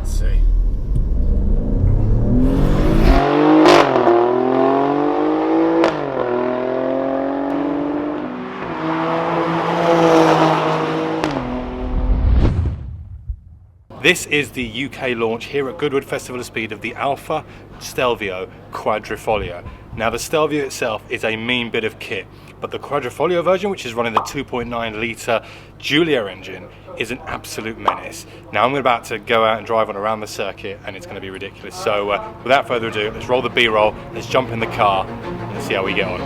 Let's see. This is the UK launch here at Goodwood Festival of Speed of the Alfa Stelvio Quadrifoglio. Now the Stelvio itself is a mean bit of kit, but the Quadrifoglio version, which is running the 2.9 litre Giulia engine, is an absolute menace. Now I'm about to go out and drive on around the circuit and it's going to be ridiculous. So without further ado, let's roll the B-roll, let's jump in the car and see how we get on.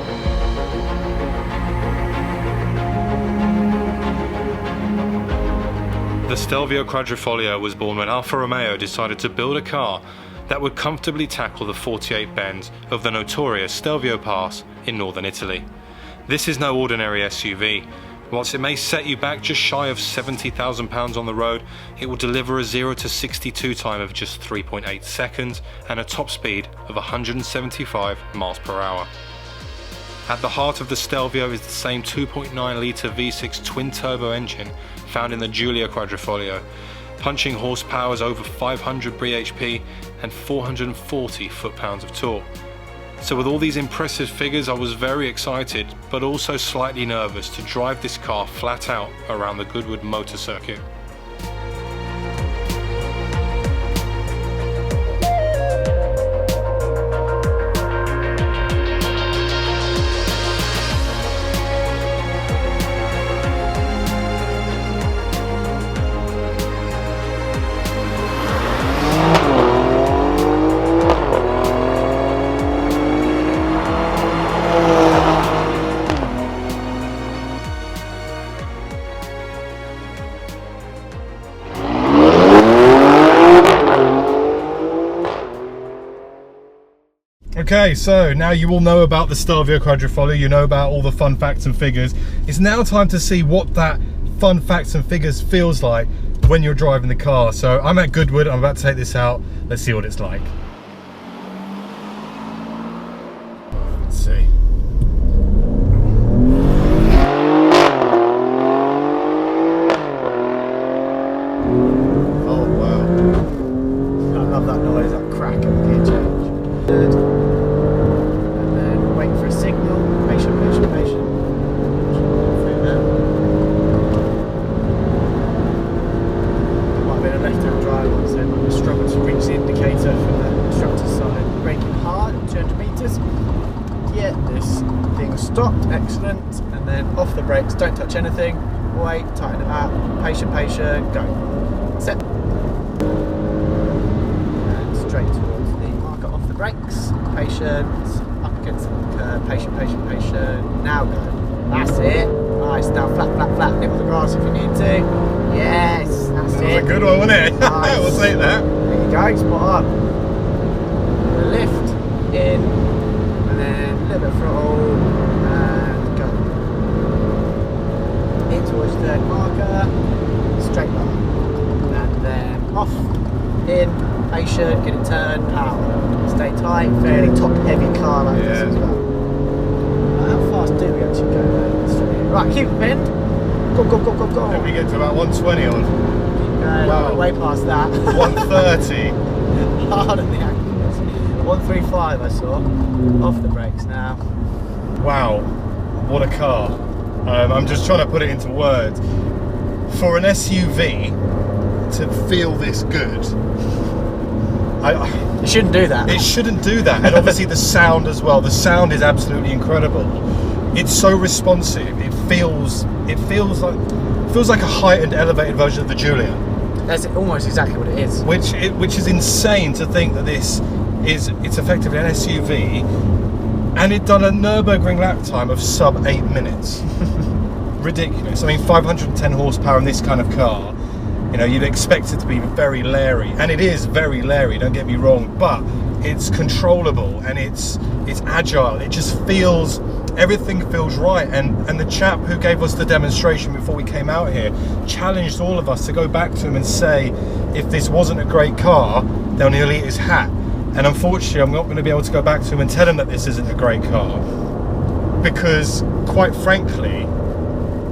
The Stelvio Quadrifoglio was born when Alfa Romeo decided to build a car that would comfortably tackle the 48 bends of the notorious Stelvio Pass in northern Italy. This is no ordinary SUV. Whilst it may set you back just shy of £70,000 on the road, it will deliver a 0 to 62 time of just 3.8 seconds and a top speed of 175 miles per hour. At the heart of the Stelvio is the same 2.9 litre V6 twin-turbo engine found in the Giulia Quadrifoglio, punching horsepowers over 500 bhp and 440 foot-pounds of torque. So with all these impressive figures, I was very excited, but also slightly nervous to drive this car flat out around the Goodwood motor circuit. Okay, so now you all know about the Stelvio Quadrifoglio, you know about all the fun facts and figures. It's now time to see what that fun facts and figures feels like when you're driving the car. So I'm at Goodwood, I'm about to take this out. Let's see what it's like. Let's see. Oh wow. I love that noise, that crack of the gear change. Good. Stopped, excellent, and then off the brakes, don't touch anything, wait, tighten it up, patient, go, set, and straight towards the marker off the brakes, patient, up against the curb, patient, now go, that's it, nice, now flat, nip the grass if you need to, yes, that's it. That was a good one, wasn't it? Nice. We'll take that. There you go, spot on. Lift, in, and then a little bit of throttle, towards third marker, straight line, and then off, in, patient, get it turned, power, stay tight, fairly top heavy car like this as well. How fast do we actually go? Right, keep it pinned, go. Then we get to about 120 odd. Keep going, wow. Way past that. 130. Hard on the axles. 135 I saw, off the brakes now. Wow, what a car. I'm just trying to put it into words. For an SUV to feel this good, it shouldn't do that. It shouldn't do that. And obviously the sound as well. The sound is absolutely incredible. It's so responsive. It feels like a heightened, elevated version of the Giulia. That's almost exactly what it is. Which is insane to think that it's effectively an SUV. And it done a Nurburgring lap time of sub 8 minutes. Ridiculous. I mean, 510 horsepower in this kind of car, you know, you'd expect it to be very leery, and it is very leery, don't get me wrong, but it's controllable and it's agile. It just feels, everything feels right. And the chap who gave us the demonstration before we came out here challenged all of us to go back to him and say, if this wasn't a great car, they'll nearly eat his hat. And unfortunately, I'm not going to be able to go back to him and tell him that this isn't a great car, because quite frankly,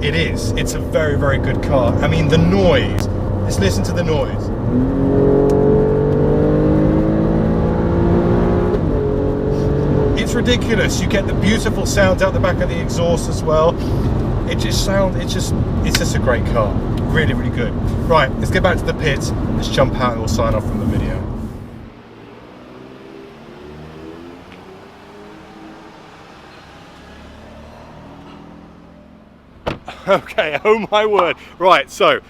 it is. It's a very, very good car. I mean, the noise, let's listen to the noise. ridiculous. You get the beautiful sounds out the back of the exhaust as well. It's just a great car. Really, really good. Right, let's get back to the pit. Let's jump out and we'll sign off from the video. Okay, oh my word. Right, so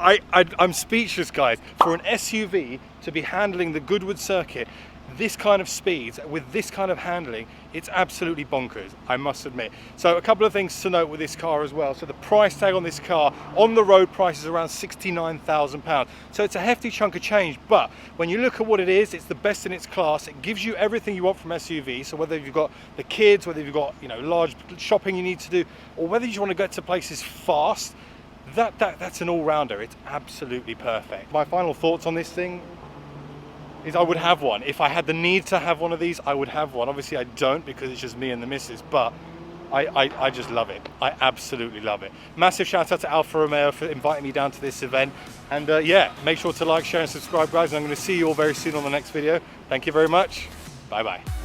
I'm speechless, guys. For an SUV to be handling the Goodwood circuit, this kind of speeds, with this kind of handling, it's absolutely bonkers, I must admit. So a couple of things to note with this car as well. So the price tag on this car, on the road price is around £69,000. So it's a hefty chunk of change, but when you look at what it is, it's the best in its class. It gives you everything you want from SUV. So whether you've got the kids, whether you've got, you know, large shopping you need to do, or whether you want to get to places fast, that's an all-rounder. It's absolutely perfect. My final thoughts on this thing is I would have one. If I had the need to have one of these, I would have one. Obviously I don't, because it's just me and the missus, but I just love it. I absolutely love it. Massive shout out to Alfa Romeo for inviting me down to this event. And yeah, make sure to like, share and subscribe, guys. And I'm going to see you all very soon on the next video. Thank you very much. Bye bye.